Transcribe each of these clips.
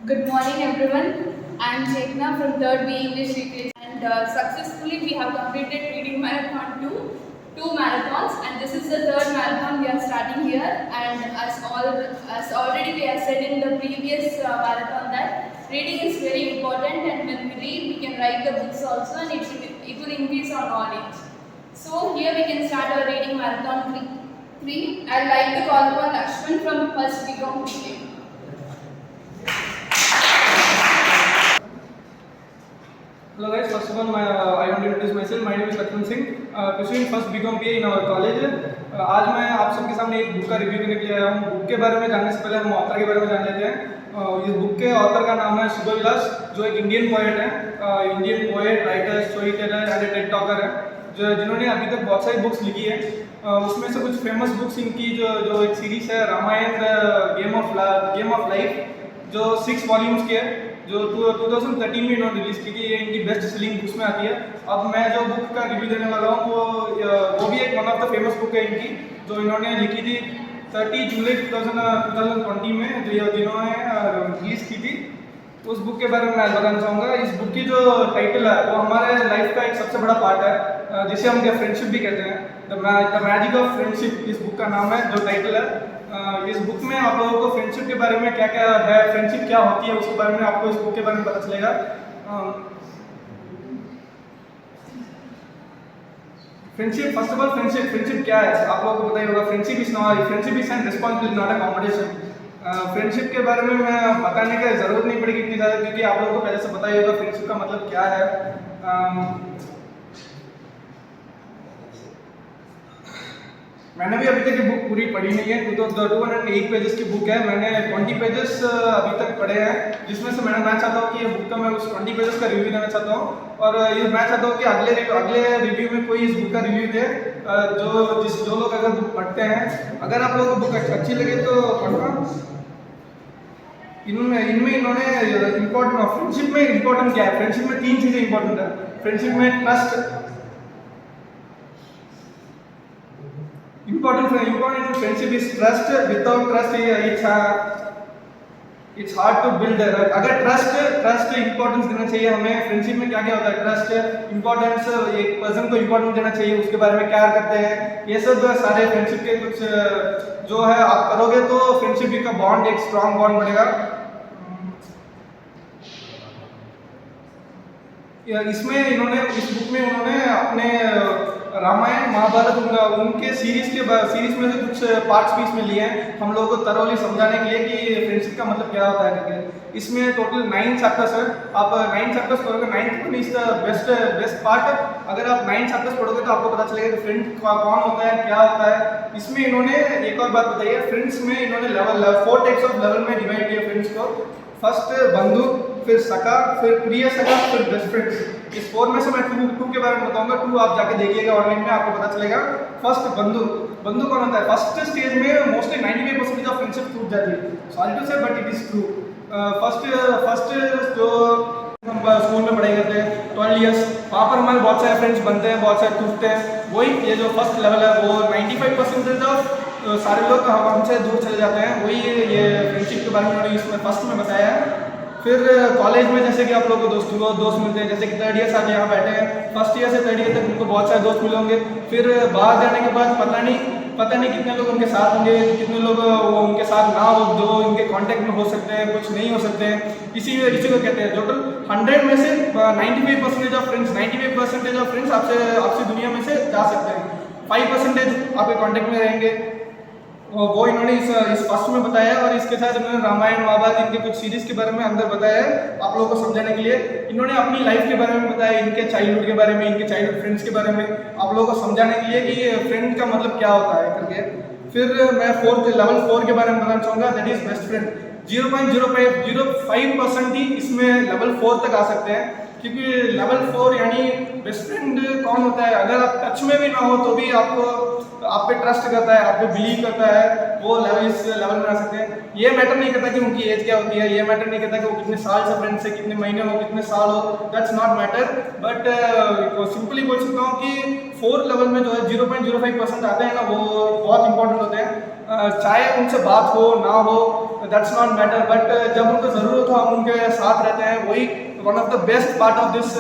Good morning, everyone. I am Chekna from 3rd B English Literature, and successfully we have completed reading marathon two marathons, and this is the third marathon we are starting here. And as already we have said in the previous marathon that reading is very important, and when we read, we can write the books also, and it will increase our knowledge. So here we can start our reading marathon three. I'd like to call upon Lakshman from first BCom BA. Hello guys, first of all, I want to introduce myself. My name is Lakshman Singh, pursuing first BCom BA in our college. आज मैं आप सबके सामने एक book का review करने के लिए आया हूँ। बुक के बारे में जानने से पहले हम ऑथर के बारे में जान लेते हैं। इस बुक के ऑथर का नाम है शुभ विलास, जो एक इंडियन पोएट है। Indian poet, writer, story teller and Ted talker है, जो जिन्होंने अभी तक बहुत सारी बुक्स लिखी है। उसमें से कुछ फेमस बुक्स इनकी जो एक सीरीज है रामायण गेम ऑफ लाइफ, जो 6 वॉल्यूम्स की है, जो 2013 में इन्होंने रिलीज की थी। ये इनकी बेस्ट सेलिंग बुक्स में आती है। अब मैं जो बुक का रिव्यू देने वाला हूँ वो भी एक one of the famous book है इनकी, जो इन्होंने लिखी थी 30 जुलाई 2020 में, जो जिन्होंने रिलीज की थी। उस बुक के बारे में मैं बताना चाहूँगा। इस बुक की जो टाइटल है वो हमारे लाइफ का एक सबसे बड़ा पार्ट है, जिसे हम क्या फ्रेंडशिप भी कहते हैं। द मैजिक ऑफ फ्रेंडशिप इस बुक का नाम है, जो टाइटल है। इस बुक में आप लोगों को फ्रेंडशिप के बारे में क्या क्या है, फ्रेंडशिप क्या होती है, उसके बारे में आपको इस बुक के बारे में पता चलेगा। Friendship, first of all friendship क्या है आप लोगों को पता ही होगा। Friendship is an responsibility, not a competition. Friendship के बारे में मैं बताने की जरूरत नहीं पड़ेगी इतनी ज़्यादा, क्योंकि आप लोगों को पहले से पता ही होगा फ्रेंडशिप का मतलब क्या है। मैंने भी अभी तक ये बुक पूरी पढ़ी नहीं है। 208 पेजेस की बुक है। मैंने 20 पेजेस अभी तक पढ़े हैं, जिसमें से मैं चाहता हूँ कि ये बुक का मैं उस 20 पेजेस का रिव्यू देना चाहता हूँ। और ये मैं चाहता हूँ कि अगले रिव्यू में कोई इस बुक का रिव्यू दे, जो लोग अगर बुक पढ़ते हैं, अगर आप लोगों को बुक अच्छी लगे तो पढ़ना। इनमें इन्होंने इम्पोर्टेंट फ्रेंडशिप में इम्पोर्टेंट क्या है, फ्रेंडशिप में 3 चीज़ें इंपॉर्टेंट है। फ्रेंडशिप में trust, important friendship is trust. Without trust it's hard to build. अगर ट्रस्ट इंपॉर्टेंस देना चाहिए हमें। फ्रेंडशिप में क्या क्या होता है, ट्रस्ट इंपॉर्टेंस, एक पर्सन को इंपॉर्टेंस देना चाहिए, उसके बारे में क्या करते हैं, ये सब सारे फ्रेंडशिप के कुछ जो है आप करोगे तो फ्रेंडशिप का बॉन्ड एक स्ट्रॉन्ग बॉन्ड बनेगा। इस बुक में उन्होंने अपने रामायण महाभारत उनके सीरीज में से कुछ पार्ट्स भी इसमें लिए हैं, हम लोगों को thoroughly समझाने के लिए कि फ्रेंडशिप का मतलब क्या होता है करके। इसमें टोटल 9 चैप्टर्स है। आप 9 चैप्टर्स पढ़ोगे, 9th one is the best part. अगर आप 9 चैप्टर्स पढ़ोगे तो आपको पता चलेगा कि फ्रेंड कौन होता है, क्या होता है। इसमें इन्होंने एक और बात बताई है, फ्रेंड्स में इन्होंने 4 टाइप्स ऑफ लेवल में डिवाइड किया फ्रेंड्स को। फर्स्ट बंधु, फिर सखा, फिर प्रिय सखा, फिर बेस्ट फ्रेंड्स। इस 4 में से मैं 2 के बारे में बताऊंगा। 2 आप जाके देखिएगा ऑनलाइन में, आपको पता चलेगा। फर्स्ट बंधु कौन होता है। फर्स्ट स्टेज में मोस्टली 95% ऑफ फ्रेंडशिप टूट जाती है। सॉरी टू से but it is true. First जो हम स्कूल में पढ़ाई करते हैं 12 इयर्स, वहाँ पर हमारे बहुत सारे फ्रेंड्स बनते हैं, बहुत सारे टूटते हैं। वही ये जो फर्स्ट लेवल है वो 95% ऑफ सारे लोग हमसे दूर चले जाते हैं। वही ये फ्रेंडशिप के बारे में उन्होंने इसमें फर्स्ट में बताया है। फिर कॉलेज में जैसे कि आप लोगों को दोस्त मिलते हैं, जैसे कि 3rd ईयर आज यहाँ बैठे हैं, फर्स्ट ईयर से 3rd ईयर तक उनको बहुत सारे दोस्त मिले होंगे। फिर बाहर जाने के बाद पता नहीं कितने लोग उनके साथ होंगे, कितने लोग वो उनके साथ ना हो, जो उनके कांटेक्ट में हो सकते हैं, कुछ नहीं हो सकते हैं। इसी को कहते हैं टोटल 100 में से 95% ऑफ फ्रेंड्स आपसे दुनिया में से जा सकते हैं। 5% आपके कांटेक्ट में रहेंगे। वो इन्होंने इस फर्स्ट में बताया, और इसके साथ इन्होंने रामायण महाभारत इनके कुछ सीरीज के बारे में अंदर बताया है आप लोगों को समझाने के लिए। इन्होंने अपनी लाइफ के बारे में बताया, इनके चाइल्डहुड के बारे में, इनके चाइल्डहुड फ्रेंड्स के बारे में, आप लोगों को समझाने के लिए कि फ्रेंड का मतलब क्या होता है करके। फिर मैं लेवल 4 के बारे में बताना चाहूँगा, दैट इज बेस्ट फ्रेंड। 0.05% ही इसमें लेवल 4 तक आ सकते हैं, क्योंकि लेवल 4 यानी बेस्ट फ्रेंड कौन होता है। अगर आप टच में भी ना हो तो भी आप पे ट्रस्ट करता है, आप पे बिलीव करता है, वो इस लेवल में आ सकते हैं। ये मैटर नहीं करता कि उनकी एज क्या होती है, ये मैटर नहीं करता कि वो कितने साल से फ्रेंड्स है, कितने महीने हो, कितने साल हो, that's not matter. But simply बोल सकता हूँ कि 4 लेवल में जो है 0.05% आते हैं ना, वो बहुत इंपॉर्टेंट होते हैं। चाहे उनसे बात हो ना हो, दैट्स नॉट मैटर, बट जब उनको ज़रूरत हो हम उनके साथ रहते हैं. वही one of the best part of this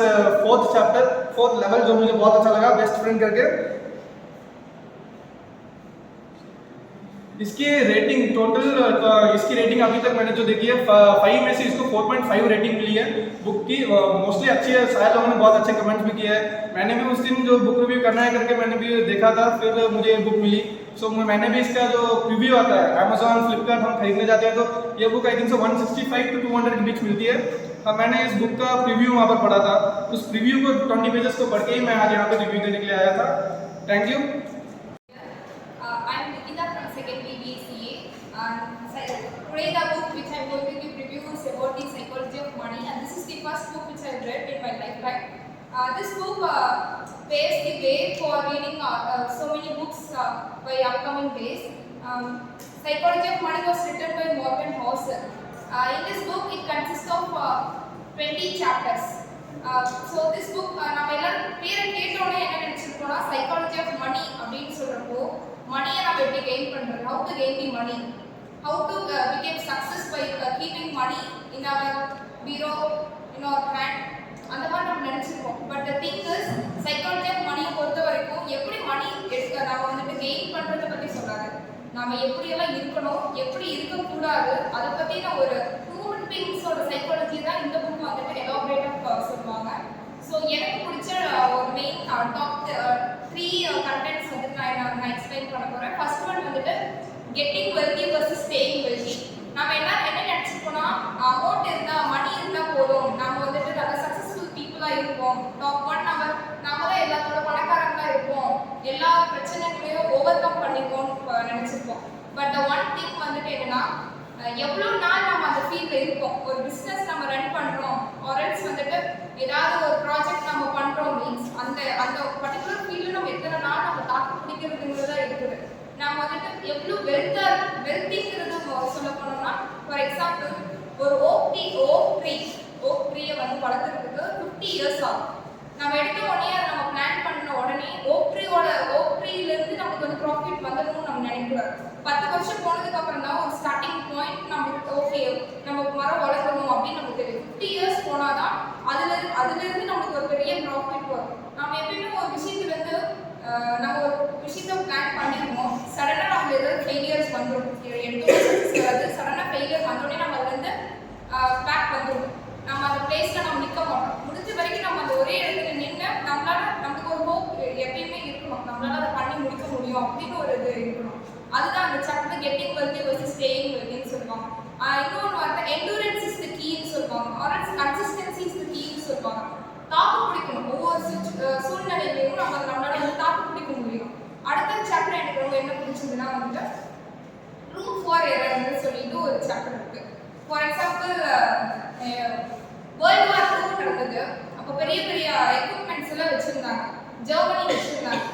fourth chapter, fourth level, जो मुझे बहुत अच्छा लगा, बेस्ट फ्रेंड करके. इसकी रेटिंग टोटल, इसकी रेटिंग अभी तक मैंने जो देखी है 5 में से इसको 4.5 रेटिंग मिली है बुक की. मोस्टली अच्छी है, शायद लोगों ने बहुत अच्छे कमेंट्स भी किए हैं. मैंने भी उस दिन जो बुक रिव्यू करना है करके मैंने भी देखा था, फिर मुझे बुक मिली. सो मैंने भी इसका जो प्रीव्यू आता है अमेजोन, फ्लिपकार्ट हम खरीदने जाते हैं तो ये बुक आई थिंक 165 to 200 के बीच मिलती है. मैंने इस बुक का प्रीव्यू वहाँ पर पढ़ा था. उस प्रीव्यू को 20 पेजेस को पढ़ के ही मैं आज यहाँ पे रिव्यू देने के लिए आया था. Thank you. Today the book which I am going to give review is about the psychology of money, and this is the first book which I have read in my lifetime. This book paves the way for reading so many books by upcoming days. Psychology of Money was written by Morgan Housel. In this book it consists of 20 chapters. So this book நம்ம எல்லாரும் பேரை கேட்டோனே என்ன நினைச்சிருக்கோம்னா psychology of money அப்படினு சொல்றப்போ மணியை நம்ம எப்படி gain பண்றது, how to gain the money, how to become success by keeping money in our bureau, in our hand, அந்த மாதிரி நம்ம நினைச்சிருக்கோம். But the thing is psychology of money பொறுத்த வரைக்கும் எப்படி மணி நாம வந்துட்டு கெயின் பண்றத பத்தி சொல்றாரு. நாம எப்படி எல்லாம் இருக்கணும், எப்படி இருக்க கூடாது, அத பத்தின ஒரு ஹியூமன் பீயிங்ஸோட சைக்காலஜி தான் இந்த புக் வந்துட்டு எலாபரேட்டா சொல்லுவாங்க. ஸோ எனக்கு பிடிச்ச ஒரு மெயின் டாப் 3 கண்டென்ட்ஸ் வந்து நான் எக்ஸ்பிளைன் பண்ண போறேன். ஃபர்ஸ்ட் ஒன் வந்துட்டு getting wealthy versus staying wealthy. நம்ம என்ன நினைச்சிருக்கோம்னா அமௌண்ட் இருந்தா, மணி இருந்தா போதும், நம்ம வந்துட்டு நல்ல சக்சஸ்ஃபுல் பீப்புளா இருப்போம், டாப் 1 நம்ம தான் எல்லாத்தோட பணக்காரங்களா இருப்போம், எல்லா பிரச்சனைகளையும் ஓவர் கம் பண்ணிப்போம் நினைச்சிருப்போம். பட் ஒன் திங் வந்துட்டு என்னன்னா எவ்வளோ நாள் நம்ம அந்த ஃபீல்ட்ல இருப்போம். ஒரு பிஸ்னஸ் நம்ம ரன் பண்றோம் ஆர்எல்ஸ் வந்துட்டு ஏதாவது ஒரு ப்ராஜெக்ட் நம்ம பண்றோம் மீன்ஸ் அந்த பர்டிகுலர் ஃபீல்ட்ல நம்ம எத்தனை நாள் நம்ம தாக்கு பிடிக்கிறதுங்கிறதா இருக்குது. நம்ம வந்துட்டு எவ்வளோ வெல்த்திங்கிறது சொல்ல போனோம்னா ஃபார் எக்ஸாம்பிள் ஒரு ஓக் ட்ரீயை வந்து வளர்த்துறதுக்கு 50 இயர்ஸ் ஆகும். நம்ம எடுத்த உடனே அதை நம்ம பிளான் பண்ண உடனே ஓக் ட்ரீலேருந்து நமக்கு வந்து ப்ராஃபிட் வந்துடணும்னு நம்ம நினைக்கூடாது. 10 வருஷம் போனதுக்கு அப்புறம் தான் ஒரு ஸ்டார்டிங் பாயிண்ட் நமக்கு ஓகே நம்ம மரம் வளர்க்கணும் அப்படின்னு நமக்கு தெரியும். 50 இயர்ஸ் போனாதான் அதுலேருந்து நமக்கு ஒரு பெரிய ப்ராஃபிட் வரும். நம்ம எப்பயுமே ஒரு விஷயத்துலேருந்து நம்ம ஒரு விஷயத்தை பிளான் பண்ணிருக்கோம், சடனாக நம்ம ஏதாவது ஃபெயிலியர்ஸ் வந்துடும், எடுத்து சடனாக ஃபெயிலியர் வந்தோடனே நம்ம அதுலேருந்து பேக் வந்துடும். நம்ம அந்த பிளேஸில் நம்ம நிற்க மாட்டோம். முடிஞ்ச வரைக்கும் நம்ம அந்த ஒரே இடத்துல நின்று நமக்கு ஒரு ஹோப் எப்பயுமே இருக்கணும், நம்மளால அதை பண்ணி முடிக்க முடியும் அப்படின்னு ஒரு இது இருக்கணும். அதுதான் அந்த chapter getting wealthy versus staying வெல்தின்னு சொல்லுவாங்க. இன்னொன்று வந்து எண்டூரன்ஸ் இஸ் த கீன்னு சொல்லுவாங்க, ஆர் கன்சிஸ்டன்சி இஸ் த கீன்னு சொல்லுவாங்க. தாக்கு பிடிக்கணும், ஒவ்வொரு சூழ்நிலையிலையும் நம்மளால தாக்கு பிடிக்க முடியும். அடுத்த சாப்டர் எனக்கு ரொம்ப என்ன பிடிச்சதுன்னா வந்துட்டு ரூம் ஃபார் எரர்னு சொல்லிட்டு ஒரு சாப்டர் இருக்கு. ஃபார் எக்ஸாம்பிள் வேர்ல்டு வார் 2 நடந்தது. அப்போ பெரிய பெரிய எக்யூப்மெண்ட்ஸ் எல்லாம் வச்சிருந்தாங்க, ஜெர்மனி வச்சிருந்தாங்க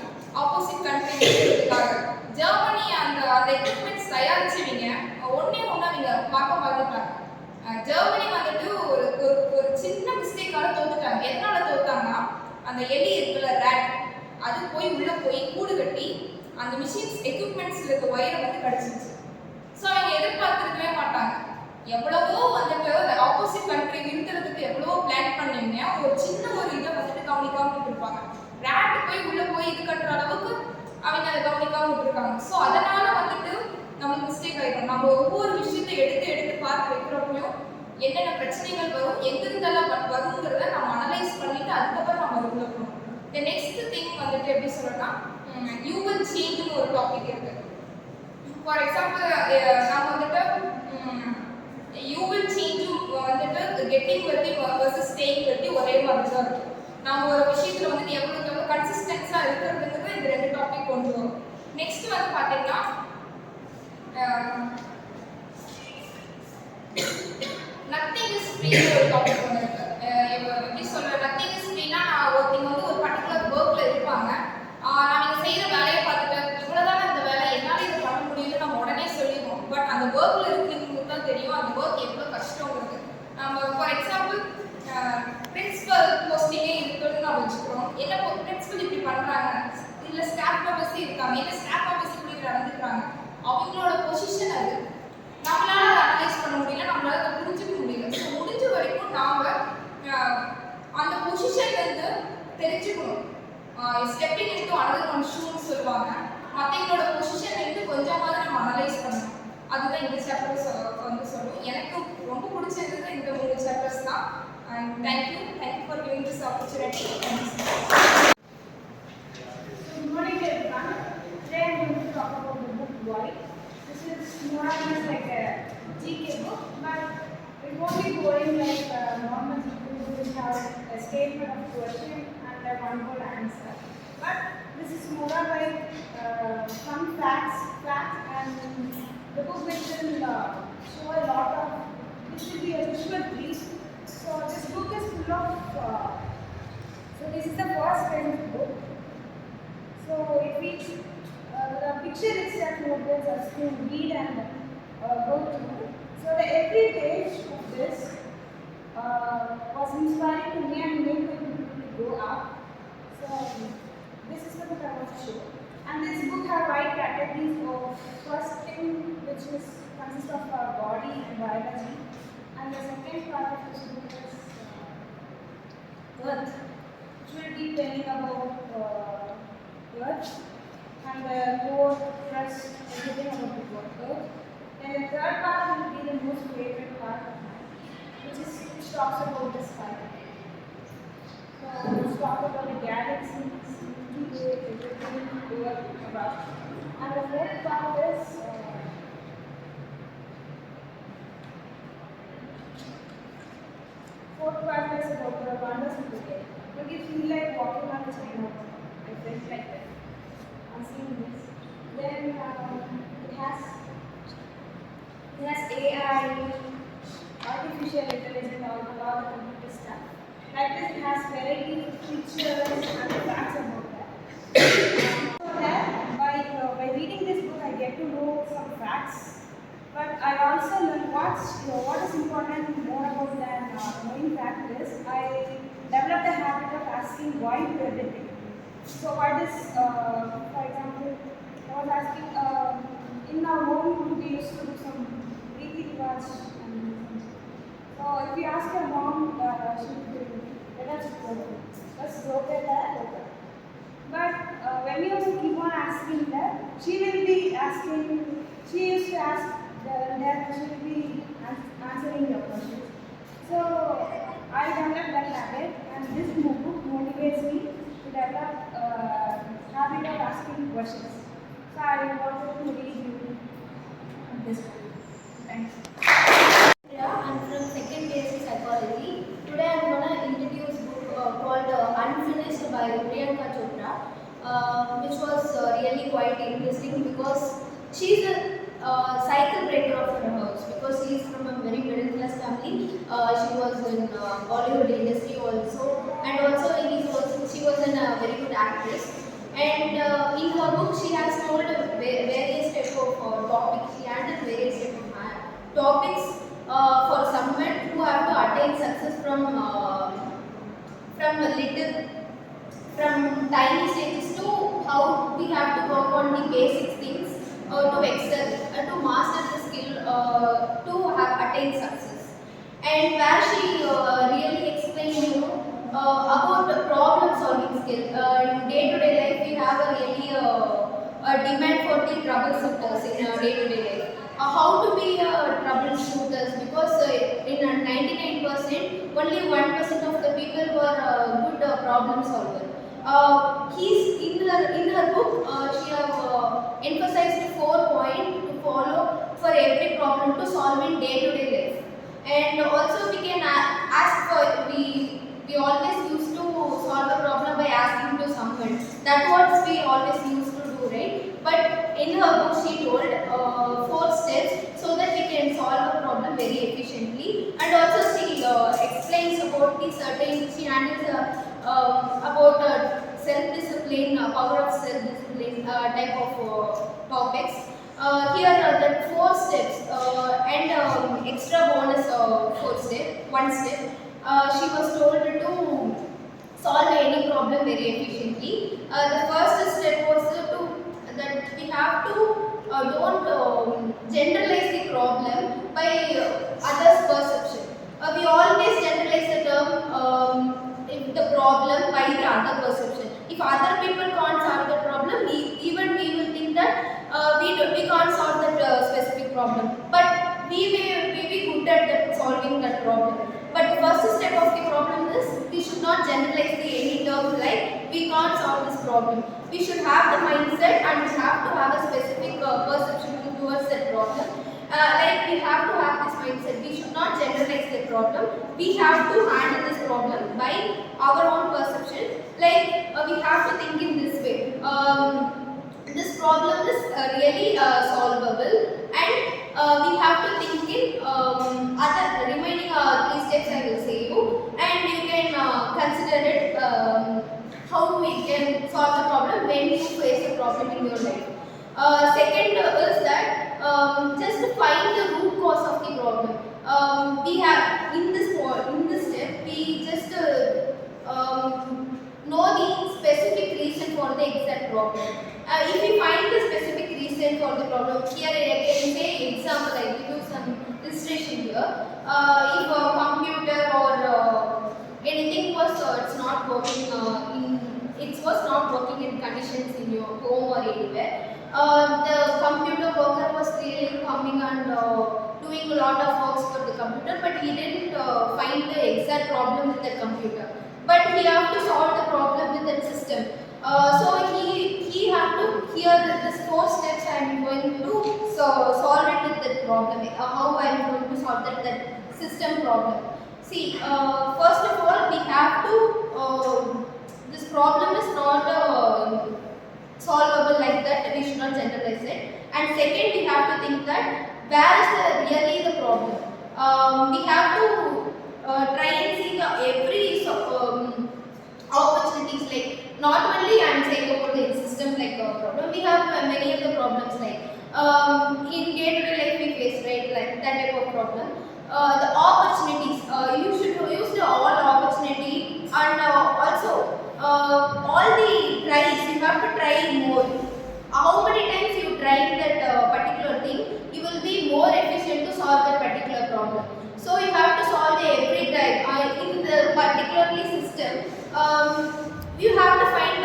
ஆப்போசிட் கண்ட்ரிக்காக. ஜெர்மனி அந்த எக்யூப்மெண்ட்ஸ் தயாரிச்சவங்க ஒண்ணு அவங்க பார்க்க மறந்துட்டாங்க. ஜெர்மனி வந்துட்டு ஒரு சின்ன மிஸ்டேக்கால தோத்துட்டாங்க. எதனால தோத்தாங்கன்னா அந்த எலி இருக்குல்ல ரேட், அது உள்ள போய் கூடு கட்டி அந்த மிஷின்ஸ் எக்யூப்மெண்ட்ஸ்ல இருக்க வயரை வந்து கடிச்சிருச்சு. ஸோ அவங்க எதிர்பார்த்துருக்கவே மாட்டாங்க. எவ்வளவோ வந்துட்டு அந்த ஆப்போசிட் கண்ட்ரி நிறுத்துறதுக்கு எவ்வளவோ பிளான் பண்ணீங்க, ஒரு சின்ன ஒரு இதை வந்துட்டு கவனிக்காம விட்டுருப்பாங்க. ரேட் உள்ள போய் இது கட்டுற அளவுக்கு அவங்க அதை கவனிக்காம விட்டுருக்காங்க. ஸோ அதனால வந்துட்டு நம்மளுக்கு மிஸ்டேக் ஆகிடும். நம்ம ஒவ்வொரு விஷயத்தை எடுத்து பார்த்து வைக்கிறப்பையும் என்னென்ன பிரச்சனைகள் வரும், எங்கிருந்தெல்லாம் வருங்கிறத நம்ம அனலைஸ் பண்ணிட்டு அதுக்கப்புறம் நம்ம உள்ள போகணும். இந்த நெக்ஸ்ட் திங் வந்துட்டு எப்படி சொல்லணும்னா யூ வில் சேஞ்ச்னு ஒரு டாபிக் இருக்கு. ஃபார் எக்ஸாம்பிள் நம்ம வந்துட்டு யூ வில் சேஞ்சும் வந்துட்டு getting wealthy versus staying wealthy ஒரே மாதிரி தான் இருக்கும். நம்ம ஒரு விஷயத்தில் வந்துட்டு எவ்வளோ கன்சிஸ்டன்ஸாக இருக்கிறதுங்கிறது இந்த 2 டாபிக் கொண்டு வரும். நெக்ஸ்ட் வந்து பார்த்தீங்கன்னா நத்திங் இஸ் ஃப்ரீ ஒரு டாபிக் ஒன்று இருக்கு. எப்படி சொல்ற நத்திங் இஸ் ஃப்ரீனா ஒருத்தங்க வந்து ஒரு பர்டிகுலர் ஒர்க்ல இருப்பாங்க. நம்ம செய்யற வேலையை பார்த்துட்டு இவ்வளவுதான் அந்த வேலை என்னால இதை பண்ண முடியும்னு நம்ம உடனே சொல்லிடுவோம். பட் அந்த ஒர்க்ல இருக்கிறவங்களுக்கு தான் தெரியும் அந்த ஒர்க் எவ்வளவு கஷ்டங்கிறது. நம்ம ஃபார் எக்ஸாம்பிள் பிரின்சிபல் போஸ்டிங்கே இருக்குன்னு நம்ம வச்சுக்கிறோம். என்ன பிரின்சிபல் இப்படி பண்றாங்க, இல்ல ஸ்டாஃப் மெம்பர்ஸ் இருக்காங்க, இல்ல ஸ்டாஃப் மெம்பர்ஸ் இப்படி நடந்துக்கிறாங்க, அவங்களோட பொசிஷன் அது நம்மளால அனலைஸ் தெரிஞ்சுக்கணும். ஸ்டெப்பிங் இன்டு அனதர் ஒன் ஷூன்னு சொல்லுவாங்க. மற்றவங்களோட பொசிஷன் வந்து கொஞ்சமாவது நம்ம அனலைஸ் பண்ணணும். அதுதான் இந்த சாப்டர்ஸ் வந்து சொல்லும். எனக்கு ரொம்ப பிடிச்சிருந்தது இந்த 3 சாப்டர்ஸ் தான். And thank you for giving this opportunity. Good morning everyone. Today I am going to talk about the book Why. This is more or less like a GK book, but it won't be going like a normal GK book which have a statement of question and a one word answer. But this is more like some facts and the book which will show a lot of, which will be a visual brief. So this book is full of, so this is the first kind of book. So if we, the picture itself motivates us to read and go through. So the every page of this was inspiring to me and made me to go up. So this is the book I want to show. And this book have 5 categories of first thing which is consists of our body and biology. And the second part of this book is earth, which will be telling about earth and the core, crust, everything about the earth. And the third part will be the most favorite part of mine, which talks about the sky. So let's talk about the galaxies, Milky Way, everything earth about. And the fourth part is about the wonders of the day. But you feel like walking on the China. I felt like that. I'm seeing this. Then it has AI, artificial intelligence, all the computer stuff. Like this, it has variety of features and facts about that. So that by reading this book, I get to know some facts. But I also learned what is important more about than knowing fact is I developed a habit of asking why to everything. So what is, for example, I was asking, in our home we used to do some breathing watch. So if you ask your mom, she will tell you, let us go. Let's go get that. But when you keep on asking that, she will be asking, she used to ask, then she will be answering your questions. So I developed that habit, and this book motivates me to develop habit of asking questions. So I wanted to read you this book. Thanks. I'm from second basic psychology. Today I'm gonna introduce a book called Unfinished by Priyanka Chopra, which was really quite interesting because she's a cycle breaker of her house because she is from a very middle class family. She was in Bollywood industry also, and also she was a very good actress. And in her book, she has told various type of topics. She handled various type of topics for someone who have to attain success from tiny stages to how we have to work on the basic things to excel, to master the skill, to have attain success. And where she really explained, about the problem solving skill. In day-to-day life, we have a really a demand for the troubleshooters in our day-to-day life. How to be troubleshooters, because in 99%, only 1% of the people were good problem solver. In her book, she have emphasized 4 points to follow for every problem to solve in day-to-day life. And also we can ask for, we always used to solve a problem by asking to someone. That's what we always used to do, right? But in her book she told 4 steps so that we can solve a problem very efficiently. And also she explains about the certain, she handles about self-discipline, power of self-discipline type of topics. Here are the 4 steps and extra bonus 1 step. She was told to solve any problem very efficiently. The first step was that we have to don't generalize the problem by others' perception. We always generalize the term if the problem problem by the other perception. If other people can't solve the problem, even we will think that we can't solve that specific problem. But we may be good at solving that problem. But the first step of the problem is we should not generalize the any term like we can't solve this problem. We should have the mindset and we have to have a specific perception towards that problem. Like we have to have this mindset. We should not generalize the problem. We have to handle this problem by our own perception. Like we have to think in this way. This problem is really solvable, and we have to think in other remaining 3 steps I will say you, and you can consider it how we can solve the problem when you face a problem in your life. Second is that just to find the root cause of the problem. We have in this step we just know the specific reason for the exact problem. If we find the specific reason for the problem, here I can say example. I give you some illustration here. If a computer or anything was it's not working it was not working in conditions in your home or anywhere. The computer worker was really coming and doing a lot of works for the computer, but he didn't find the exact problem with the computer. But he have to solve the problem with that system. So he have to here this 4 steps I am going to solve it with that problem. How I am going to solve that system problem. See, first of all we have to this problem is not solvable like that. We should not generalize it. And second, we have to think that where is really the problem. We have to try and see the every opportunities. Like not only I am saying about the system like problem. We have many of the problems like in day-to-day life we face, right? Like that type of problem. The opportunities. You should use the all opportunity, and also all the tries. You have to try more. How many times you try that particular thing, you will be more efficient to solve that particular problem. So you have to solve the every time in the particularly system. You have to find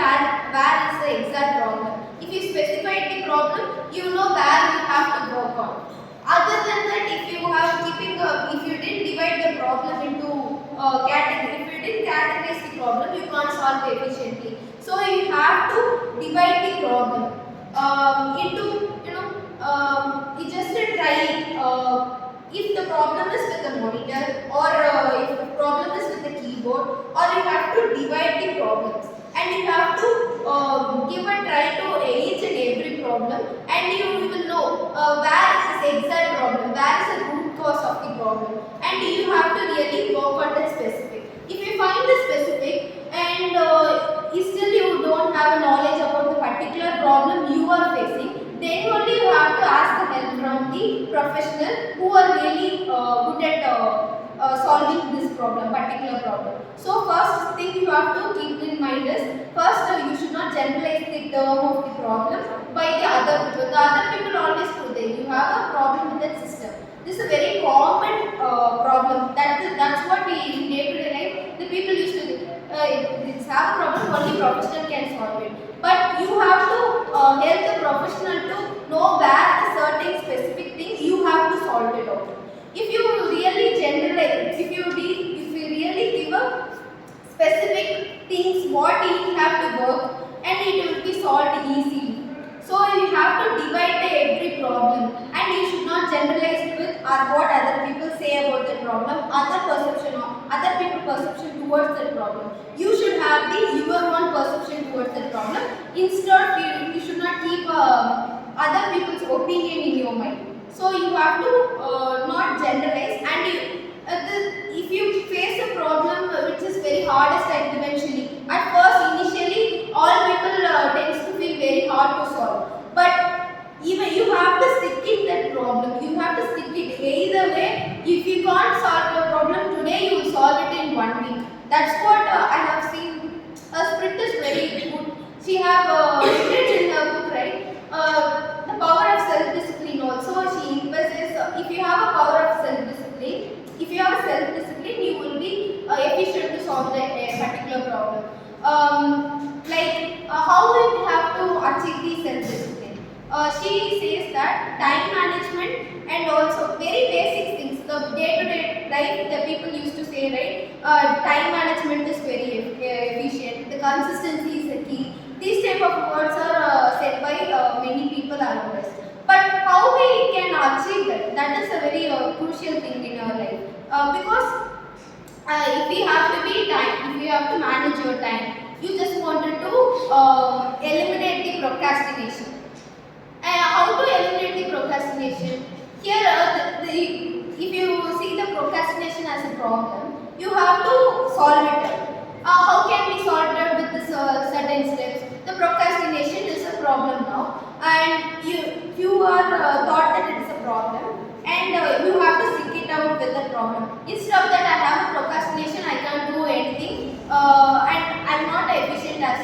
where is the exact problem. If you specify the problem, you know where you have to work on. Other than that, if you have if you didn't divide the problem into category, if you didn't categorize the problem, you can't solve it efficiently. So you have to divide the problem into you just try it. If the problem is with the monitor, or if the problem is with the keyboard, or you have to divide the problems, and you have to give a try to each and every problem, and you will know where is the exact problem, where is the root cause of the problem, and you have to really work on the specific. If you find the specific and still you don't have knowledge about the particular problem you are facing, then only you have to ask the help from the professional who are really good at solving this particular problem. So first thing you have to keep in mind is, first you should not generalize the term of the problem by the other people. The other people always do that. You have a problem with that system. This is a very common problem. That's what we in day-to-day life the people used to do. This have a problem, only professional can solve it. But you have to help the professional to know where the certain specific things you have to solve it out. If you really generalize, if you really give a specific things what you have to work, and it will be solved easily. So you have to divide every problem, and you should not generalize with what other people say about the problem, other people perception towards the problem. You should have your own perception towards the problem. Instead, you should not keep other people's opinion in your mind. So you have to not generalize, and if you face a problem which is very hardest eventually, at first initially all people tends to feel very hard to solve, but even you have to stick in that problem. You have to stick it either way. If you can't solve the problem today, you will solve it in 1 week. That's what I have seen. Sprit is very good. She have written in her book, right? The power of self-discipline. Also, she emphasizes if you have a power of self-discipline, you will be efficient to solve a particular problem. she says that time management and also very basic things, the day-to-day life, the people used to say, right, time management is very efficient, the consistency is the key. These type of words are said by many people around us. But how we can achieve that? That is a very crucial thing in our life. Because if we have to be time, if you have to manage your time, you just wanted to eliminate the procrastination. How to eliminate the procrastination? Here, if you see the procrastination as a problem, you have to solve it. How can we solve it with this certain steps? The procrastination is a problem now, and you are thought that it is a problem, and you have to stick it out with the problem. Instead of that, I have a procrastination, I can't do anything, and I'm not efficient as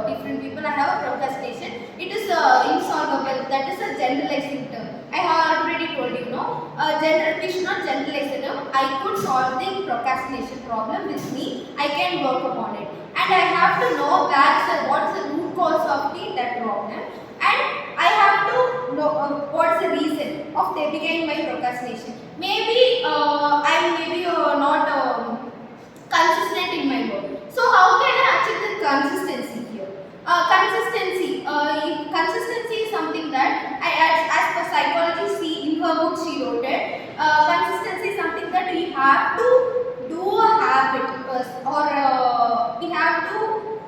different people. I have a procrastination. It is insolvable. That is a generalizing term. I have already told you, no. We should not generalize the term. I could solve the procrastination problem with me. I can work upon it, and I have to know what's the root cause of that problem, and I have to know what's the reason of they began my procrastination. Maybe I'm not consistent in my work. So how can I achieve the consistency here? Consistency is something that as per psychology, see in her book she wrote it. Consistency is something that we have to do a habit or we have to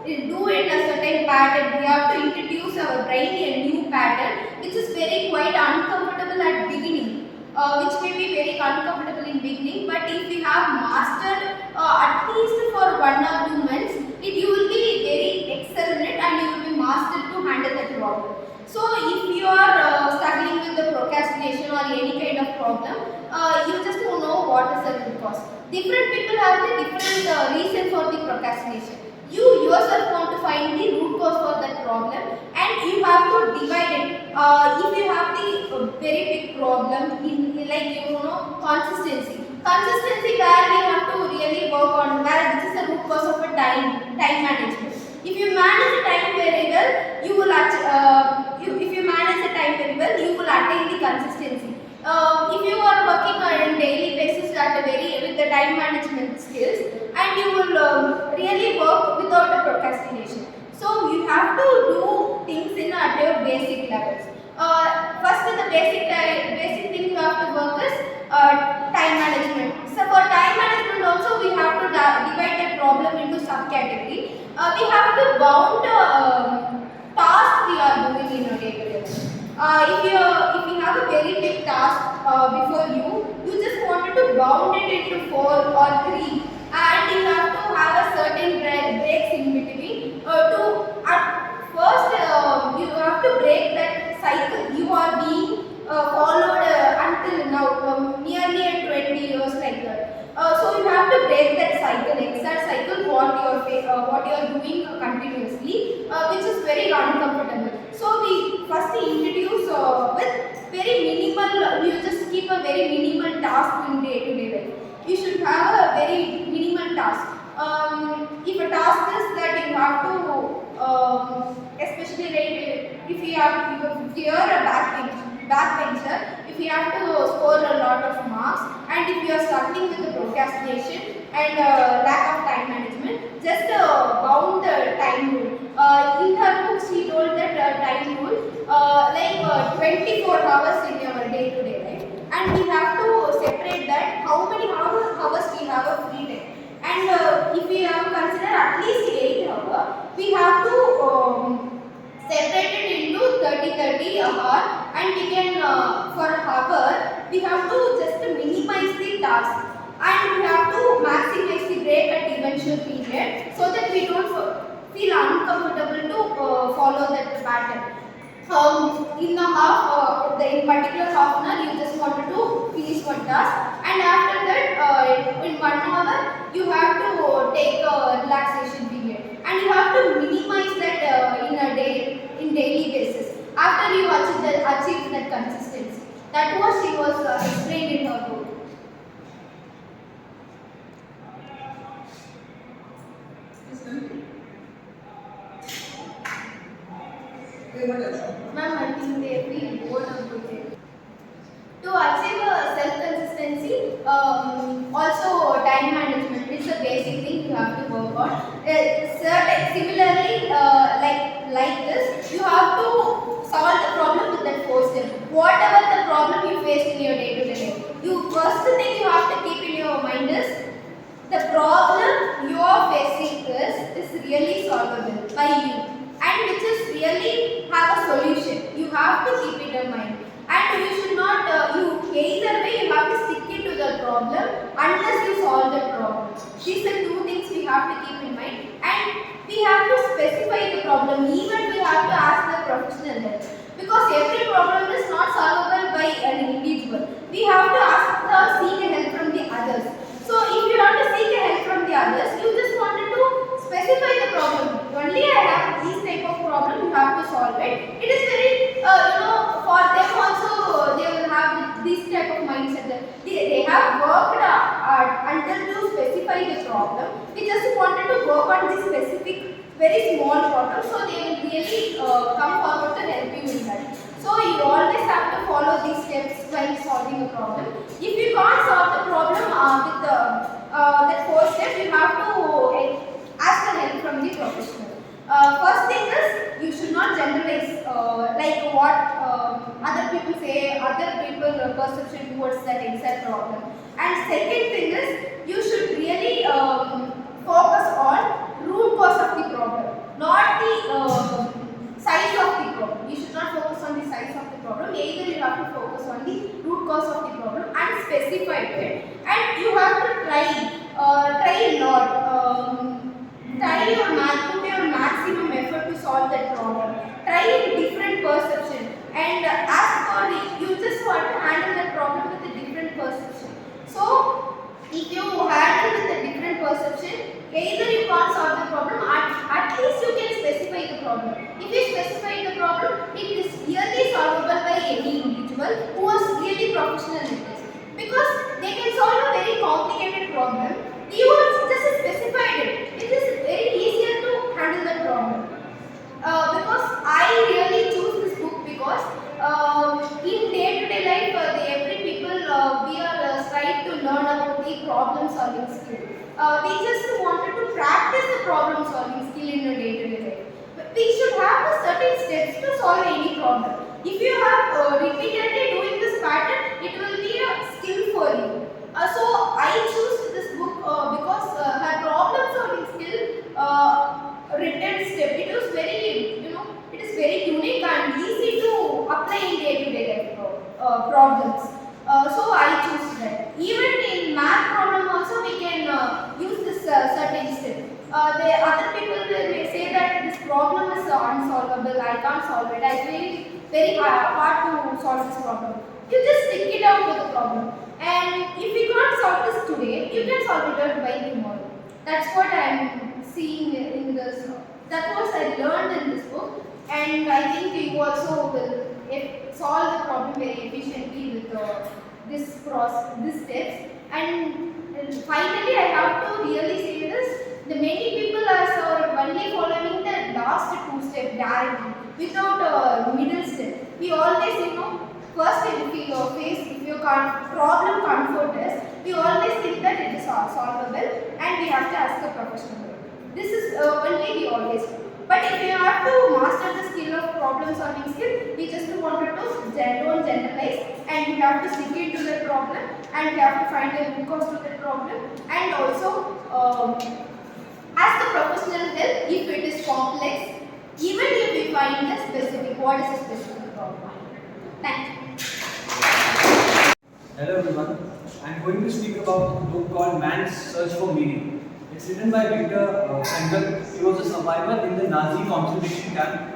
do it a certain pattern. We have to introduce our brain a new pattern, which is very quite uncomfortable at beginning. Which may be very uncomfortable in beginning, but if you have mastered at least for 1 or 2 months, you will be very excellent and you will be mastered to handle that problem. So if you are struggling with the procrastination or any kind of problem, you just don't know what is the root cause. Different people have the different reason for the procrastination. You yourself want to find the root cause for that problem, and you have to divide it. If you have the very big problem in like consistency where we have to really work on, where this is the root cause of a time management. If you manage the time very well, you will if you manage the time very well, you will attain the consistency. If you are working on a daily basis with the time management skills, and you will really work without a procrastination. So you have to do things at your basic levels. First, the basic thing you have to work is time management. So for time management also, we have to divide the problem into subcategory. We have to bound task we are doing in a day-to-day life. If you have a very big task before you just wanted to bound it into 4 or 3, and you have to have a certain breaks in between. At first, you have to break that cycle you are being followed until now, nearly 20 years like that. So you have to break that cycle, exact cycle what you are doing continuously, which is very uncomfortable. So we first introduce with very minimal. You just keep a very minimal task in day-to-day life. You should have a very minimal task. If a task is that you have to, especially like if you are a backbencher, if you have to score a lot of marks, and if you are struggling with the procrastination and lack of time management, just bound the time rule. In her book, she told that time rule, 24 hours in your day-to-day life, and we have to separate that how many hours we have a free time. And if we have considered at least 8 hours, we have to separate it into 30 hour, and we can for an hour we have to just minimize the task, and we have to maximize the break at eventual period so that we don't feel uncomfortable to follow that pattern. In particular half an hour, you just wanted to finish one task, and after that, in 1 hour, you have to take a relaxation period, and you have to minimize that in daily basis. After you achieve that consistency, that was she was explained in her book. Ma'am, think they feel bored about it. To achieve self-consistency, also time management is a basic thing you have to work on. Similarly, like this, you have to solve the problem with that four step. Whatever the problem you face in your day-to-day life, you first thing you have to keep in your mind is the problem you are facing is really solvable by you, and which is really have a solution. You have to keep it in mind. And you should not, either way you have to stick it to the problem unless you solve the problem. These are two things we have to keep in mind, and we have to specify the problem. Even we have to ask the professional help, because every problem is not solvable by an individual. We have to seek help from the others. So if you have to seek help from the others, you just wanted to specify the problem. Only I have these type of problem, you have to solve it. It is very, for them also, they will have this type of mindset that they have worked until to specify the problem. We just wanted to work on this specific, very small problem, so they will really come forward to help you in that. So you always have to follow these steps while solving a problem. If you can't solve the problem with that four steps, you have to ask for help from the professional. First thing is, you should not generalize like what other people say, other people perception towards that exact problem. And second thing is, you should really focus on root cause of the problem, not the size of the problem. You should not focus on the size of the problem. Either you have to focus on the root cause of the problem and specify it. And you have to try a lot. Put your maximum effort to solve that problem. Try a different perception, and ask for it. You just want to handle that problem with a different perception. So, if you handle with a different perception, either you can't solve the problem, at least you can specify the problem. If you specify the problem, it is really solvable by any individual who is really professional in this. Because they can solve a very complicated problem. You just specified it. It is very easier to handle the problem. Because I really choose this book because in day-to-day life, every people we are trying to learn about the problem-solving skill. We just wanted to practice the problem-solving skill in your day-to-day life. But we should have certain steps to solve any problem. If you have repeatedly doing this pattern, it will be a skill for you. So I choose this book because her problem-solving skill written step. It was very, it is very unique and easy to apply in day-to-day life problems. So I choose that. Even in math problem also we can use this certain step. The other people may say that this problem is unsolvable. I can't solve it. I feel very hard to solve this problem. You just stick it out with the problem. And if you can't solve this today, you can solve it out by tomorrow. That's what I am seeing in this. That was I learned in this book, and I think you also will solve the problem very efficiently with this steps. And finally, I have to really say this: the many people are only following the last two steps directly without middle step. We always, first if your problem comfort us, we always think that it is solvable and we have to ask a professional help. This is only we always do. But if you have to master the skill of problem solving skill, we just wanted to don't generalize, and you have to stick into the problem, and you have to find the root cause to the problem, and also ask the professional help if it is complex, even if we find the specific, what is the specific problem. Thank you. Hello everyone, I am going to speak about a book called Man's Search for Meaning. It's written by Victor Frankl. He was a survivor in the Nazi concentration camp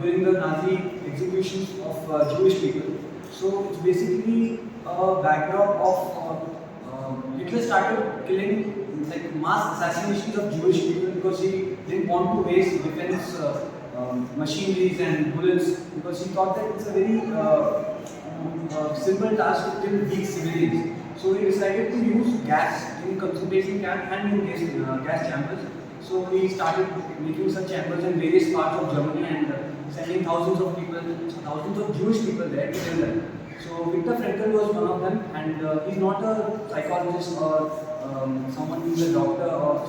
during the Nazi executions of Jewish people. So it's basically a backdrop of Hitler started killing like mass assassinations of Jewish people because he didn't want to waste defense machineries and bullets, because he thought that it's a very simple task to kill weak civilians. So he decided to use gas in concentration camp and in gas chambers. So he started making such chambers in various parts of Germany, and sending thousands of people, thousands of Jewish people there to kill them. So Viktor Frankl was one of them, and he's not a psychologist or someone who's a doctor or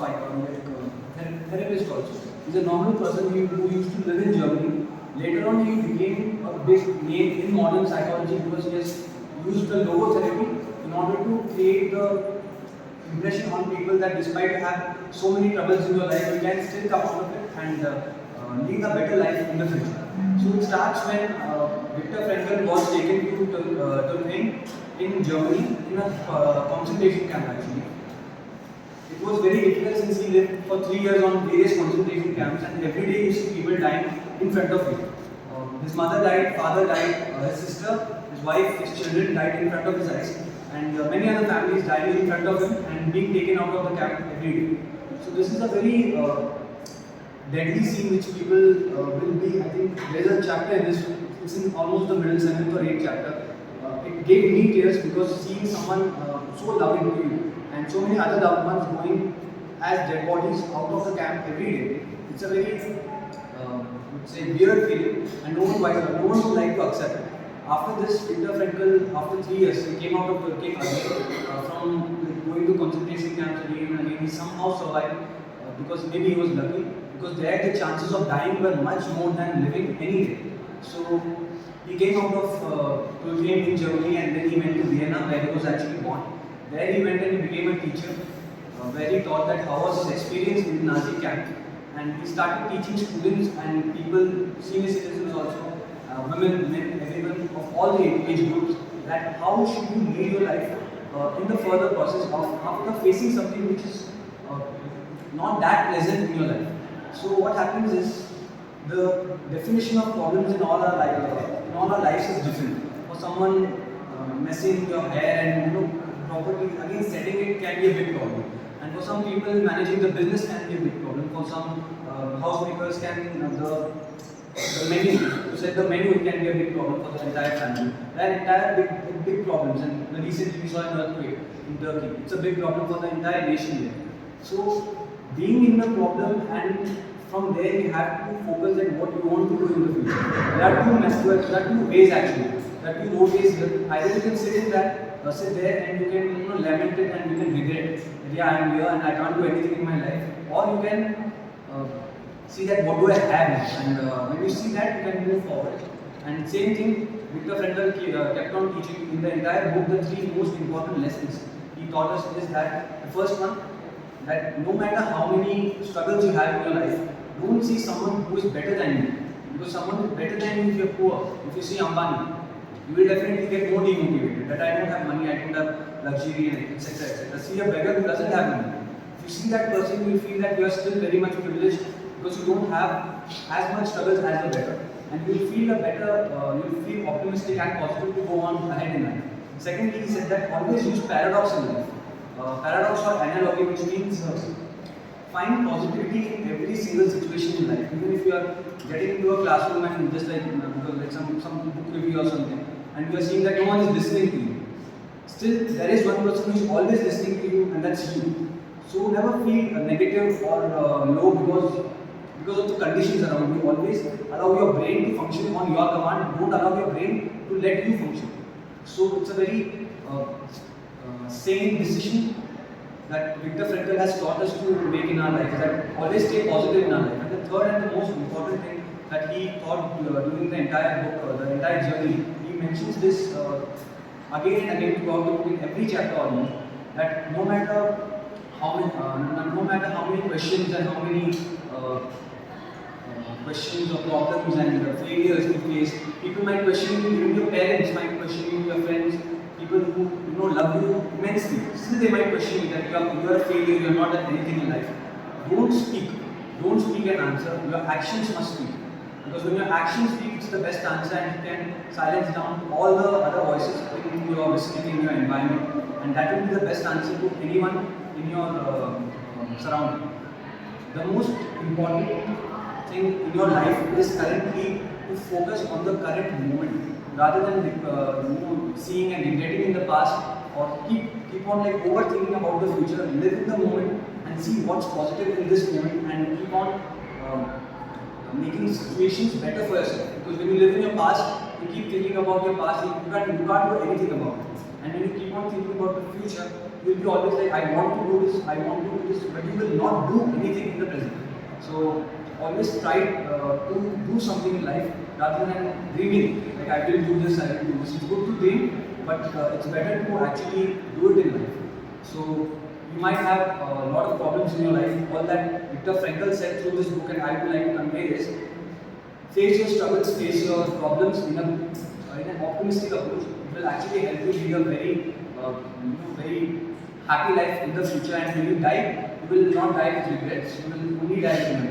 therapist also. He's a normal person who used to live in Germany. Later on, he became a big name in modern psychology because he has used the logotherapy in order to create the impression on people that despite you have so many troubles in your life, you can still come out of it and lead a better life in the future. So it starts when Viktor Frankl was taken to train in Germany in a concentration camp actually. It was very difficult since he lived for 3 years on various concentration camps, and every day you see people dying in front of him. His mother died, father died, his sister, his wife, his children died in front of his eyes, and many other families died in front of him and being taken out of the camp every day. So this is a very deadly scene which people will be, I think there is a chapter in this, it's in almost the middle 7th or 8th chapter. It gave me tears because seeing someone so loving to you and so many other loved ones going as dead bodies out of the camp every day, it's a very would say weird feeling, and no one would like to accept it. After this, Viktor Frankl, after 3 years, he came out of came again from going to concentration camps again and again. He somehow survived because maybe he was lucky, because there the chances of dying were much more than living any day. So he came out of Tulheim in Germany, and then he went to Vienna where he was actually born. There he went and he became a teacher, where he taught that how was his experience in the Nazi camp, and he started teaching students and people, senior citizens also, women, men, everyone of all the age groups, that how should you lead your life in the further process of after facing something which is not that pleasant in your life. So what happens is the definition of problems in all our lives is different. For someone messing your hair and properly again setting it can be a big problem. And for some people, managing the business can be a big problem. For some housemakers, the menu, to set the menu, it can be a big problem for the entire family. There are entire big problems. And recently we saw an earthquake in Turkey. It's a big problem for the entire nation there. So being in the problem, and from there you have to focus on what you want to do in the future. There are two ways actually. There are two roadways here. Either you can sit there and you can lament it and you can regret it. Yeah, I am here and I can't do anything in my life. Or you can see that what do I have now, and when you see that you can move forward. And same thing, Viktor Frankl kept on teaching in the entire book. The 3 most important lessons he taught us is that the first one, that no matter how many struggles you have in your life, don't see someone who is better than you, because someone who is better than you if you are poor. If you see Ambani, you will definitely get more demotivated, that I don't have money, I don't have luxury, etc. etc. See a beggar who doesn't have money. If you see that person, you will feel that you are still very much privileged because you don't have as much struggles as the beggar, and you will feel optimistic and positive to go on ahead in life. Secondly, he said that always use paradox in life. Paradox or analogy, which means find positivity in every single situation in life. Even if you are getting into a classroom and just like some book review or something, and you are seeing that no one is listening to you, still there is one person who is always listening to you, and that's you. So never feel negative or low because of the conditions around you. Always allow your brain to function on your command. Don't allow your brain to let you function. So it's a very sane decision that Viktor Frankl has taught us to make in our life, that always stay positive in our life. And the third and the most important thing that he taught during the entire book, the entire journey, he mentions this again and again throughout the book in every chapter almost, that no matter how many questions and how many questions or problems and failures you face, people might question you, even your parents might question you, your friends, people who love you immensely, still they might question you that you are a failure, you are not at anything in life. Don't speak and answer, your actions must speak. Because when your actions speak, it's the best answer, and you can silence down all the other voices in your vicinity, in your environment, and that will be the best answer to anyone in your surrounding. The most important thing in your life is currently to focus on the current moment, rather than seeing and regretting in the past, or keep on overthinking about the future. Live in the moment and see what's positive in this moment, and keep on making situations better for yourself. Because when you live in your past, you keep thinking about your past, you can't do anything about it. And when you keep on thinking about the future, you will be always like, I want to do this, I want to do this, but you will not do anything in the present. So always try to do something in life rather than dreaming, like I will do this, I will do this. It's good to dream, but it's better to actually do it in life. So you might have a lot of problems in your life. All that Viktor Frankl said through this book, and I would like to convey is, face your struggles, face your problems in an optimistic approach. It will actually help you lead a very, very happy life in the future. And when you die, you will not die with regrets. You will only die with memories.